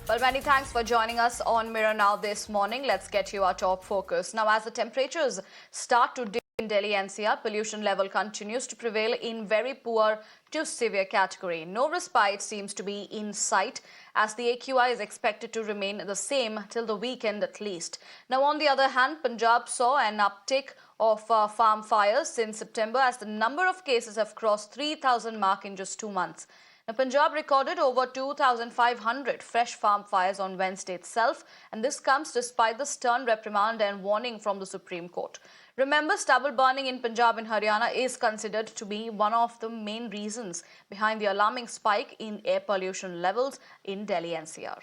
Well, many thanks for joining us on Mirror Now this morning. Let's get you our top focus. Now, as the temperatures start to dip in Delhi NCR, pollution level continues to prevail in very poor to severe category. No respite seems to be in sight as the AQI is expected to remain the same till the weekend at least. Now, on the other hand, Punjab saw an uptick of farm fires since September as the number of cases have crossed 3,000 mark in just 2 months. Now, Punjab recorded over 2,500 fresh farm fires on Wednesday itself, and this comes despite the stern reprimand and warning from the Supreme Court. Remember, stubble burning in Punjab and Haryana is considered to be one of the main reasons behind the alarming spike in air pollution levels in Delhi NCR.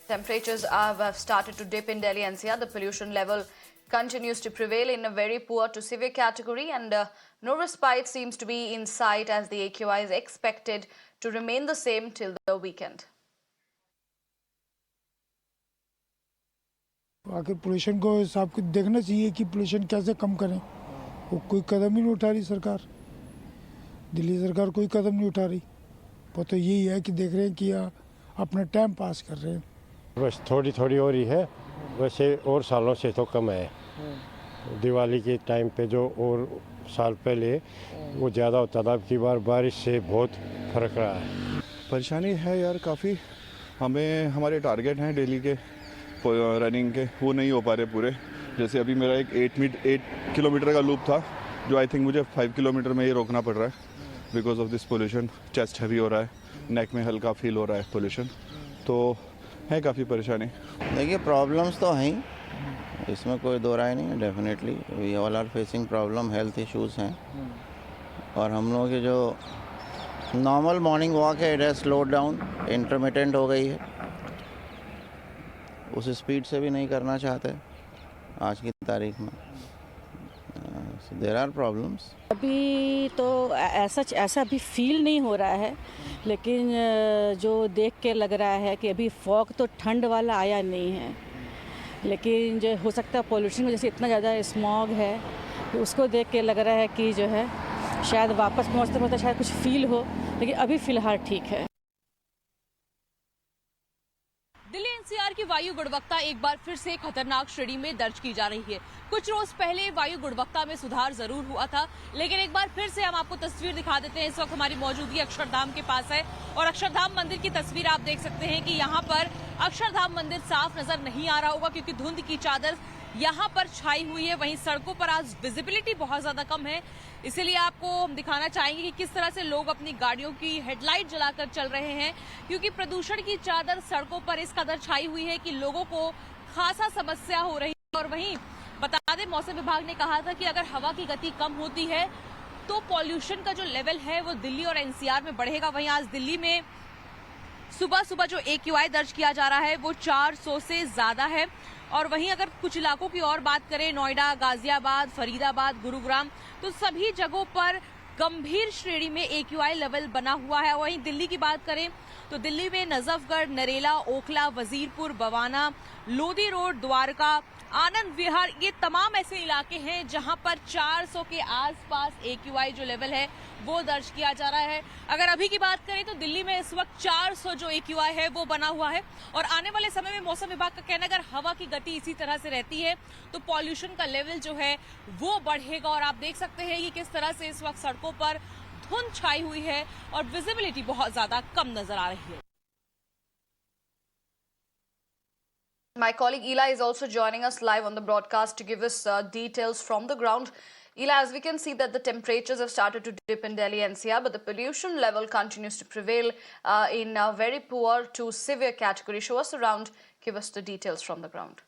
Temperatures have started to dip in Delhi NCR. The pollution level continues to prevail in a very poor to severe category, and no respite seems to be in sight as the AQI is expected to remain the same till the weekend. आखिर pollution को साहब को देखना चाहिए कि pollution कैसे कम करें। वो कोई कदम ही नहीं उठा रही सरकार, दिल्ली सरकार कोई कदम नहीं उठा रही। वो तो यही है कि देख रहे हैं कि अपना टाइम पास कर रहे हैं। बस थोड़ी थोड़ी हो रही है, वैसे और सालों से तो कम है। दिवाली के टाइम पे जो और साल पहले वो ज़्यादा होता था, अब की बार बारिश से बहुत फर्क रहा है। परेशानी है यार काफ़ी। हमें हमारे टारगेट हैं डेली के रनिंग के, वो नहीं हो पा रहे पूरे। जैसे अभी मेरा एक 8 किलोमीटर का लूप था जो आई थिंक मुझे 5 किलोमीटर में ही रोकना पड़ रहा है because of this pollution. Chest heavy हो रहा है, नेक में हल्का फील हो रहा है पोल्यूशन, तो है काफ़ी परेशानी। देखिए प्रॉब्लम्स तो हैं, इसमें कोई दो राय नहीं है। Definitely we all are facing problem, health issues हैं। और हम लोगों की जो नॉर्मल मॉर्निंग वॉक है it has slowed down, intermittent हो गई है। उस स्पीड से भी नहीं करना चाहते आज की तारीख में। There are problems. अभी तो ऐसा अभी फील नहीं हो रहा है, लेकिन जो देख के लग रहा है कि अभी फॉग तो ठंड वाला आया नहीं है, लेकिन जो हो सकता है पोल्यूशन में जैसे इतना ज़्यादा स्मॉग है तो उसको देख के लग रहा है कि जो है शायद वापस पहुँचते पहुँचते शायद कुछ फील हो, लेकिन अभी फ़िलहाल ठीक है। दिल्ली एनसीआर की वायु गुणवत्ता एक बार फिर से खतरनाक श्रेणी में दर्ज की जा रही है। कुछ रोज पहले वायु गुणवत्ता में सुधार जरूर हुआ था, लेकिन एक बार फिर से हम आपको तस्वीर दिखा देते हैं। इस वक्त हमारी मौजूदगी अक्षरधाम के पास है और अक्षरधाम मंदिर की तस्वीर आप देख सकते हैं कि यहाँ पर अक्षरधाम मंदिर साफ नजर नहीं आ रहा होगा क्योंकि धुंध की चादर यहाँ पर छाई हुई है। वहीं सड़कों पर आज विजिबिलिटी बहुत ज्यादा कम है, इसीलिए आपको हम दिखाना चाहेंगे कि किस तरह से लोग अपनी गाड़ियों की हेडलाइट जलाकर चल रहे हैं, क्योंकि प्रदूषण की चादर सड़कों पर इस कदर छाई हुई है कि लोगों को खासा समस्या हो रही है। और वहीं बता दें, मौसम विभाग ने कहा था कि अगर हवा की गति कम होती है तो पॉल्यूशन का जो लेवल है वो दिल्ली और एनसीआर में बढ़ेगा। वहीं आज दिल्ली में सुबह सुबह जो AQI दर्ज किया जा रहा है वो 400 से ज्यादा है। और वहीं अगर कुछ इलाकों की और बात करें, नोएडा, गाजियाबाद, फरीदाबाद, गुरुग्राम, तो सभी जगहों पर गंभीर श्रेणी में AQI लेवल बना हुआ है। वहीं दिल्ली की बात करें तो दिल्ली में नजफगढ़, नरेला, ओखला, वजीरपुर, बवाना, लोधी रोड, द्वारका, आनंद विहार, ये तमाम ऐसे इलाके हैं जहां पर 400 के आसपास AQI जो लेवल है वो दर्ज किया जा रहा है। अगर अभी की बात करें तो दिल्ली में इस वक्त 400 जो AQI है वो बना हुआ है और आने वाले समय में मौसम विभाग का कहना है अगर हवा की गति इसी तरह से रहती है तो पॉल्यूशन का लेवल जो है वो बढ़ेगा। और आप देख सकते हैं कि किस तरह से इस वक्त सड़कों पर धुंध छाई हुई है और विजिबिलिटी बहुत ज्यादा कम नजर आ रही है। My colleague Ela is also joining us live on the broadcast to give us details from the ground. Ela, as we can see that the temperatures have started to dip in Delhi NCR, but the pollution level continues to prevail in a very poor to severe category. Show us around, give us the details from the ground.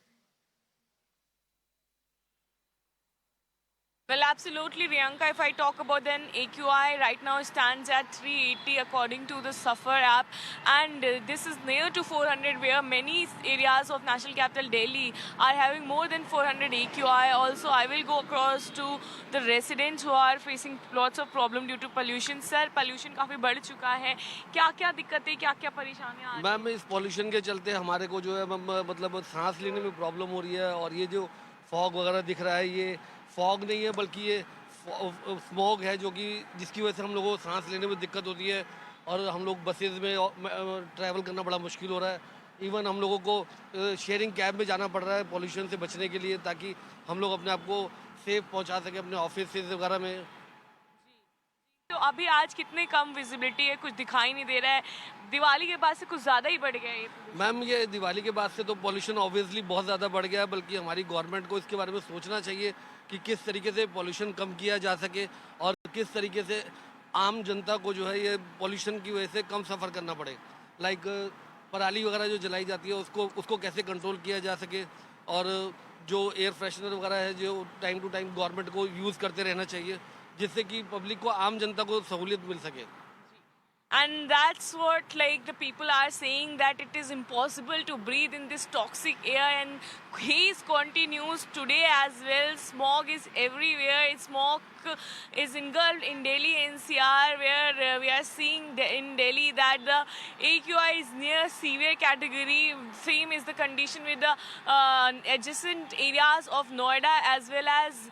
Well, absolutely, Riyanka. If I talk about then AQI right now stands at 380 according to the Suffer app, and this is near to 400 where many areas of National Capital Delhi are having more than 400 AQI. Also, I will go across to the residents who are facing lots of problem due to pollution. Sir, pollution काफ़ी बढ़ चुका है, क्या-क्या दिक्कतें, क्या-क्या परेशानियाँ आ रही हैं? मैम, इस पॉल्यूशन के चलते हमारे को जो है मतलब सांस लेने में प्रॉब्लम हो रही है और ये जो फॉग वगैरह दिख रहा है ये फॉग नहीं है बल्कि ये स्मॉग है जो कि जिसकी वजह से हम लोगों को सांस लेने में दिक्कत होती है और हम लोग बसेज में ट्रैवल करना बड़ा मुश्किल हो रहा है। इवन हम लोगों को शेयरिंग कैब में जाना पड़ रहा है पॉल्यूशन से बचने के लिए, ताकि हम लोग अपने आप को सेफ पहुंचा सकें अपने ऑफिस वगैरह में। तो अभी आज कितने कम विजिबिलिटी है, कुछ दिखाई नहीं दे रहा है। दिवाली के बाद से कुछ ज़्यादा ही बढ़ गया है ये। मैम ये दिवाली के बाद से तो पॉल्यूशन ऑब्वियसली बहुत ज़्यादा बढ़ गया है, बल्कि हमारी गवर्नमेंट को इसके बारे में सोचना चाहिए कि किस तरीके से पॉल्यूशन कम किया जा सके और किस तरीके से आम जनता को जो है ये पॉल्यूशन की वजह से कम सफ़र करना पड़े। लाइक पराली वगैरह जो जलाई जाती है उसको कैसे कंट्रोल किया जा सके, और जो एयर फ्रेशनर वगैरह है जो टाइम टू टाइम गवर्नमेंट को यूज़ करते रहना चाहिए, जिससे कि पब्लिक को, आम जनता को सहूलियत मिल सके। And that's what like the people are saying, that it is impossible to breathe in this toxic air, and haze continues today as well. Smog is everywhere. Smog is engulfed in Delhi NCR, where we are seeing in Delhi that the AQI is near severe category. Same is the condition with the adjacent areas of Noida as well as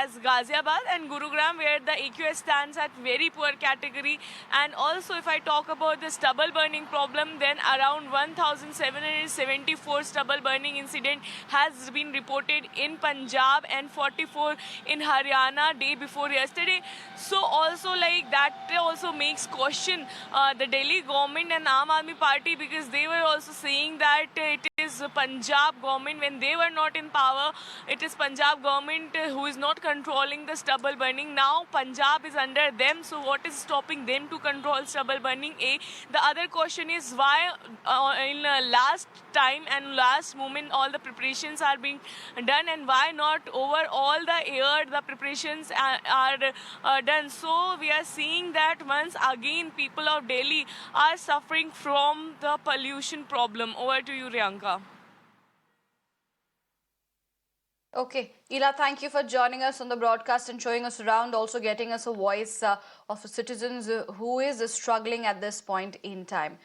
as Ghaziabad and Gurugram, where the AQI stands at very poor category. And also, if I talk about the stubble burning problem, then around 1,774 stubble burning incident has been reported in Punjab and 44 in Haryana day before yesterday. So also like that also makes question the Delhi government and Aam Aadmi Party, because they were also saying that it is Punjab government when they were not in power. It is Punjab government who is not controlling the stubble burning. Now Punjab is under them. So what is stopping them to control stubble burning? The other question is why in last time and last moment all the preparations are being done, and why not over all the year the preparations are done. So we are seeing that once again people of Delhi are suffering from the pollution problem. Over to you, Riyanka. Okay, Ela, thank you for joining us on the broadcast and showing us around, also getting us a voice of citizens who is struggling at this point in time.